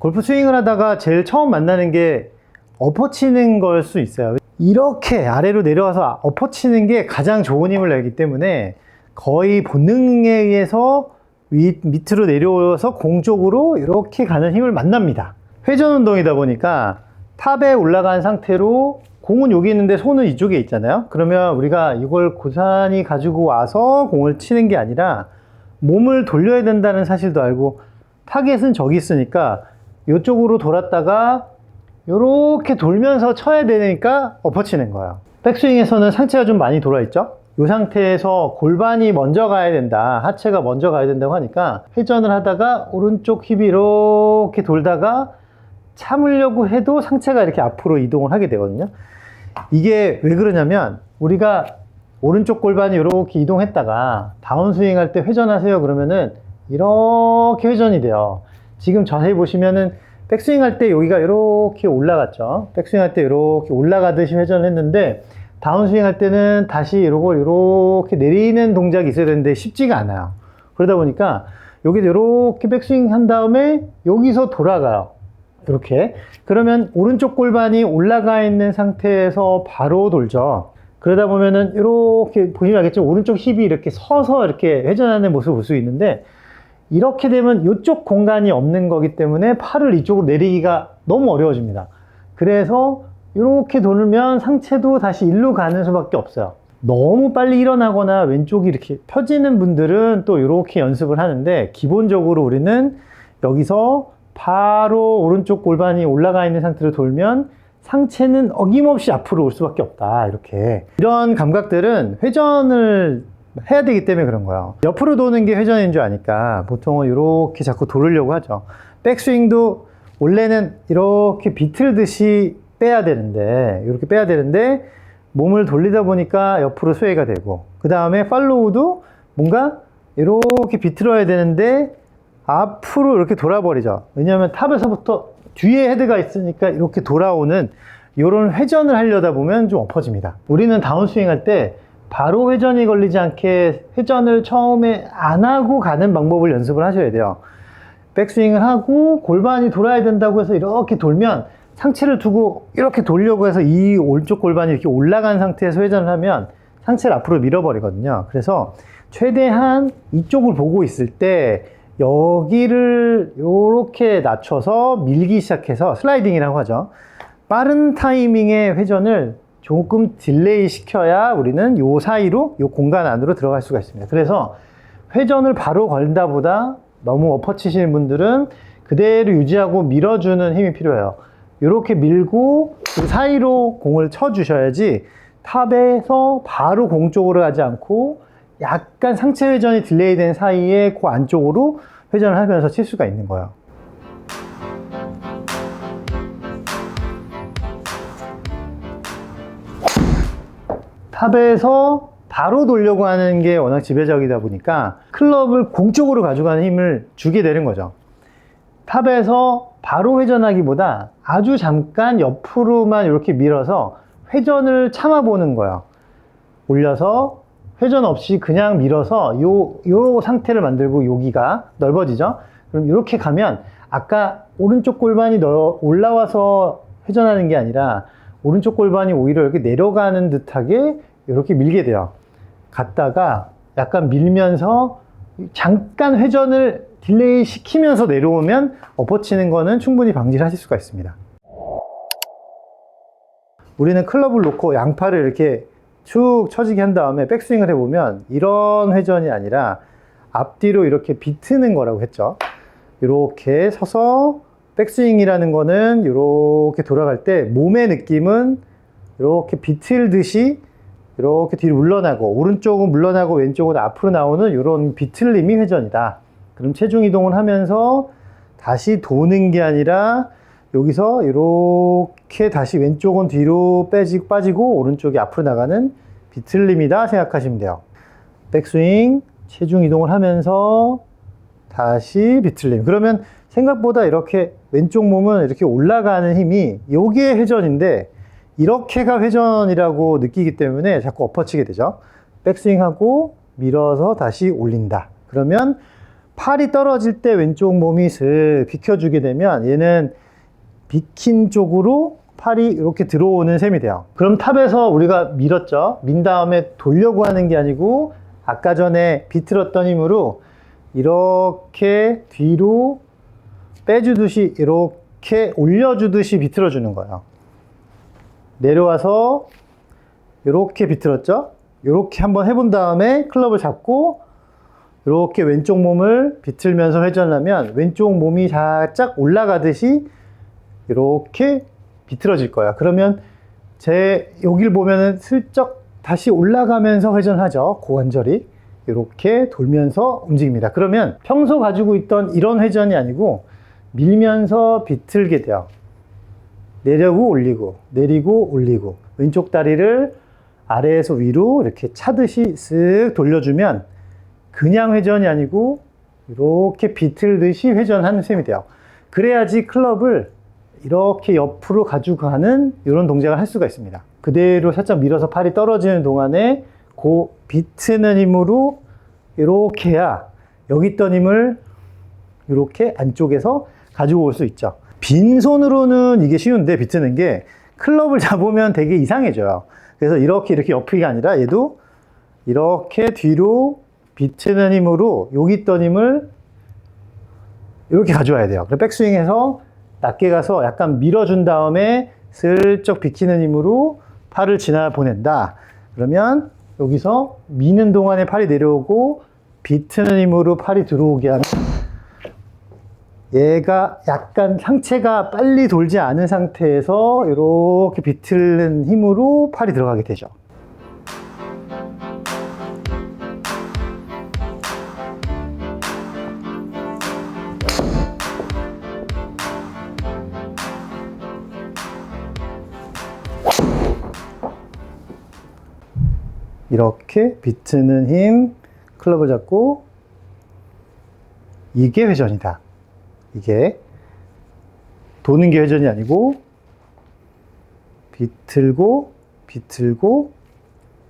골프 스윙을 하다가 제일 처음 만나는 게 엎어치는 걸 수 있어요. 이렇게 아래로 내려와서 엎어치는 게 가장 좋은 힘을 내기 때문에 거의 본능에 의해서 밑으로 내려와서 공 쪽으로 이렇게 가는 힘을 만납니다. 회전 운동이다 보니까 탑에 올라간 상태로 공은 여기 있는데 손은 이쪽에 있잖아요. 그러면 우리가 이걸 고스란히 가지고 와서 공을 치는 게 아니라 몸을 돌려야 된다는 사실도 알고, 타겟은 저기 있으니까 이쪽으로 돌았다가 이렇게 돌면서 쳐야 되니까 엎어치는 거예요. 백스윙에서는 상체가 좀 많이 돌아 있죠. 이 상태에서 골반이 먼저 가야 된다, 하체가 먼저 가야 된다고 하니까 회전을 하다가 오른쪽 힙이 이렇게 돌다가 참으려고 해도 상체가 이렇게 앞으로 이동을 하게 되거든요. 이게 왜 그러냐면, 우리가 오른쪽 골반이 이렇게 이동했다가 다운스윙 할 때 회전하세요 그러면은 이렇게 회전이 돼요. 지금 자세히 보시면은 백스윙 할 때 여기가 이렇게 올라갔죠. 백스윙 할 때 이렇게 올라가듯이 회전을 했는데, 다운스윙 할 때는 다시 이걸 이렇게 내리는 동작이 있어야 되는데 쉽지가 않아요. 그러다 보니까 여기도 이렇게 백스윙 한 다음에 여기서 돌아가요. 이렇게. 그러면 오른쪽 골반이 올라가 있는 상태에서 바로 돌죠. 그러다 보면은 이렇게 보시면 알겠죠? 오른쪽 힙이 이렇게 서서 이렇게 회전하는 모습을 볼 수 있는데, 이렇게 되면 이쪽 공간이 없는 거기 때문에 팔을 이쪽으로 내리기가 너무 어려워집니다. 그래서 이렇게 돌면 상체도 다시 일로 가는 수밖에 없어요. 너무 빨리 일어나거나 왼쪽이 이렇게 펴지는 분들은 또 이렇게 연습을 하는데, 기본적으로 우리는 여기서 바로 오른쪽 골반이 올라가 있는 상태로 돌면 상체는 어김없이 앞으로 올 수밖에 없다. 이렇게. 이런 감각들은 회전을 해야 되기 때문에 그런 거예요. 옆으로 도는 게 회전인 줄 아니까 보통은 이렇게 자꾸 돌으려고 하죠. 백스윙도 원래는 이렇게 비틀듯이 빼야 되는데, 이렇게 빼야 되는데 몸을 돌리다 보니까 옆으로 스웨이가 되고, 그 다음에 팔로우도 뭔가 이렇게 비틀어야 되는데 앞으로 이렇게 돌아버리죠. 왜냐하면 탑에서부터 뒤에 헤드가 있으니까 이렇게 돌아오는 이런 회전을 하려다 보면 좀 엎어집니다. 우리는 다운스윙 할 때 바로 회전이 걸리지 않게 회전을 처음에 안 하고 가는 방법을 연습을 하셔야 돼요. 백스윙을 하고 골반이 돌아야 된다고 해서 이렇게 돌면 상체를 두고 이렇게 돌려고 해서 이 오른쪽 골반이 이렇게 올라간 상태에서 회전을 하면 상체를 앞으로 밀어버리거든요. 그래서 최대한 이쪽을 보고 있을 때 여기를 이렇게 낮춰서 밀기 시작해서 슬라이딩이라고 하죠. 빠른 타이밍의 회전을 조금 딜레이 시켜야 우리는 요 사이로, 요 공간 안으로 들어갈 수가 있습니다. 그래서 회전을 바로 걸다 보다 너무 엎어치시는 분들은 그대로 유지하고 밀어주는 힘이 필요해요. 이렇게 밀고 그 사이로 공을 쳐주셔야지, 탑에서 바로 공 쪽으로 가지 않고 약간 상체 회전이 딜레이 된 사이에 그 안쪽으로 회전을 하면서 칠 수가 있는 거예요. 탑에서 바로 돌려고 하는 게 워낙 지배적이다 보니까 클럽을 공 쪽으로 가져가는 힘을 주게 되는 거죠. 탑에서 바로 회전하기보다 아주 잠깐 옆으로만 이렇게 밀어서 회전을 참아보는 거예요. 올려서 회전 없이 그냥 밀어서 요 상태를 만들고 여기가 넓어지죠. 그럼 이렇게 가면 아까 오른쪽 골반이 올라와서 회전하는 게 아니라 오른쪽 골반이 오히려 이렇게 내려가는 듯하게 이렇게 밀게 돼요. 갔다가 약간 밀면서 잠깐 회전을 딜레이 시키면서 내려오면 엎어치는 거는 충분히 방지를 하실 수가 있습니다. 우리는 클럽을 놓고 양팔을 이렇게 쭉 처지게 한 다음에 백스윙을 해보면 이런 회전이 아니라 앞뒤로 이렇게 비트는 거라고 했죠. 이렇게 서서 백스윙이라는 거는 이렇게 돌아갈 때 몸의 느낌은 이렇게 비틀듯이 이렇게 뒤로 물러나고, 오른쪽은 물러나고 왼쪽은 앞으로 나오는 이런 비틀림이 회전이다. 그럼 체중 이동을 하면서 다시 도는 게 아니라 여기서 이렇게 다시 왼쪽은 뒤로 빠지고 오른쪽이 앞으로 나가는 비틀림이다 생각하시면 돼요. 백스윙, 체중 이동을 하면서 다시 비틀림. 그러면 생각보다 이렇게 왼쪽 몸은 이렇게 올라가는 힘이 요게 회전인데, 이렇게가 회전이라고 느끼기 때문에 자꾸 엎어치게 되죠. 백스윙하고 밀어서 다시 올린다. 그러면 팔이 떨어질 때 왼쪽 몸이 슥 비켜주게 되면 얘는 비킨 쪽으로 팔이 이렇게 들어오는 셈이 돼요. 그럼 탑에서 우리가 밀었죠. 민 다음에 돌려고 하는 게 아니고 아까 전에 비틀었던 힘으로 이렇게 뒤로 빼주듯이 이렇게 올려주듯이 비틀어주는 거예요. 내려와서 이렇게 비틀었죠. 이렇게 한번 해본 다음에 클럽을 잡고 이렇게 왼쪽 몸을 비틀면서 회전을 하면 왼쪽 몸이 살짝 올라가듯이 이렇게 비틀어질 거야. 그러면 여기를 보면은 슬쩍 다시 올라가면서 회전하죠. 고관절이 이렇게 돌면서 움직입니다. 그러면 평소 가지고 있던 이런 회전이 아니고 밀면서 비틀게 돼요. 내려고 올리고 내리고 올리고 왼쪽 다리를 아래에서 위로 이렇게 차듯이 쓱 돌려주면 그냥 회전이 아니고 이렇게 비틀듯이 회전하는 셈이 돼요. 그래야지 클럽을 이렇게 옆으로 가지고 가는 이런 동작을 할 수가 있습니다. 그대로 살짝 밀어서 팔이 떨어지는 동안에 그 비트는 힘으로 이렇게 해야 여기 있던 힘을 이렇게 안쪽에서 가지고 올 수 있죠. 빈손으로는 이게 쉬운데 비트는 게 클럽을 잡으면 되게 이상해져요. 그래서 이렇게 옆이 아니라 얘도 이렇게 뒤로 비트는 힘으로 여기 있던 힘을 이렇게 가져와야 돼요. 그래서 백스윙에서 낮게 가서 약간 밀어준 다음에 슬쩍 비키는 힘으로 팔을 지나 보낸다. 그러면 여기서 미는 동안에 팔이 내려오고 비트는 힘으로 팔이 들어오게 하면 얘가 약간 상체가 빨리 돌지 않은 상태에서 이렇게 비틀는 힘으로 팔이 들어가게 되죠. 이렇게 비트는 힘, 클럽을 잡고 이게 회전이다. 이게 도는 게 회전이 아니고 비틀고 비틀고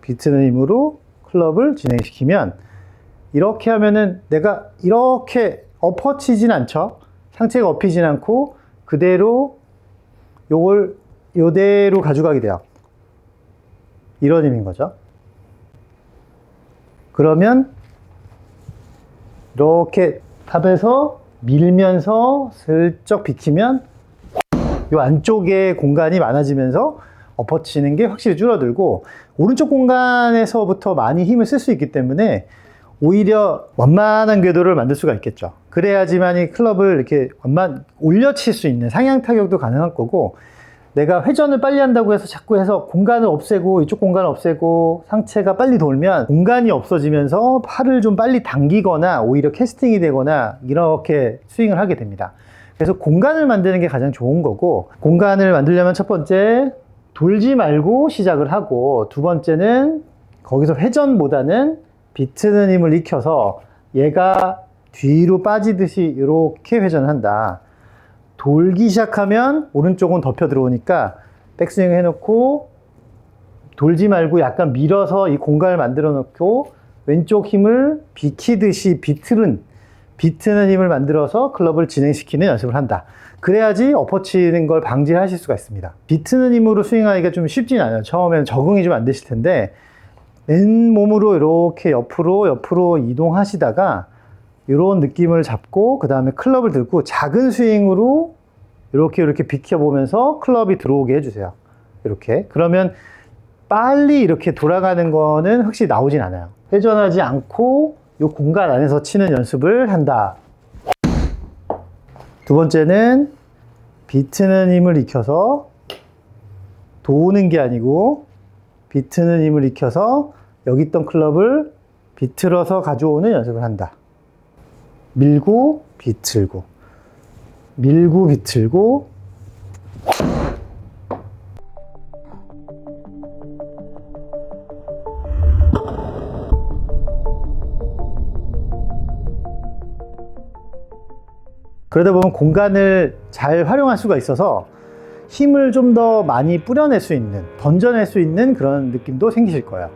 비트는 힘으로 클럽을 진행시키면 이렇게 하면은 내가 이렇게 엎어치진 않죠. 상체가 엎이진 않고 그대로 요걸 요대로 가져가게 돼요. 이런 힘인 거죠. 그러면 이렇게 탑에서 밀면서 슬쩍 비키면 이 안쪽에 공간이 많아지면서 엎어치는 게 확실히 줄어들고 오른쪽 공간에서부터 많이 힘을 쓸 수 있기 때문에 오히려 완만한 궤도를 만들 수가 있겠죠. 그래야지만 이 클럽을 이렇게 올려칠 수 있는 상향 타격도 가능할 거고 내가 회전을 빨리 한다고 해서 자꾸 해서 공간을 없애고 이쪽 공간을 없애고 상체가 빨리 돌면 공간이 없어지면서 팔을 좀 빨리 당기거나 오히려 캐스팅이 되거나 이렇게 스윙을 하게 됩니다. 그래서 공간을 만드는 게 가장 좋은 거고 공간을 만들려면 첫 번째 돌지 말고 시작을 하고 두 번째는 거기서 회전보다는 비트는 힘을 익혀서 얘가 뒤로 빠지듯이 이렇게 회전을 한다. 돌기 시작하면 오른쪽은 덮여 들어오니까 백스윙 해놓고 돌지 말고 약간 밀어서 이 공간을 만들어 놓고 왼쪽 힘을 비키듯이 비트는 힘을 만들어서 클럽을 진행시키는 연습을 한다. 그래야지 엎어치는 걸 방지하실 수가 있습니다. 비트는 힘으로 스윙하기가 좀 쉽진 않아요. 처음에는 적응이 좀 안 되실 텐데 맨몸으로 이렇게 옆으로 이동하시다가 이런 느낌을 잡고 그 다음에 클럽을 들고 작은 스윙으로 이렇게 비켜보면서 클럽이 들어오게 해주세요. 이렇게. 그러면 빨리 이렇게 돌아가는 거는 확실히 나오진 않아요. 회전하지 않고 이 공간 안에서 치는 연습을 한다. 두 번째는 비트는 힘을 익혀서 도는 게 아니고 비트는 힘을 익혀서 여기 있던 클럽을 비틀어서 가져오는 연습을 한다. 밀고 비틀고 밀고 비틀고 그러다 보면 공간을 잘 활용할 수가 있어서 힘을 좀 더 많이 뿌려낼 수 있는, 던져낼 수 있는 그런 느낌도 생기실 거예요.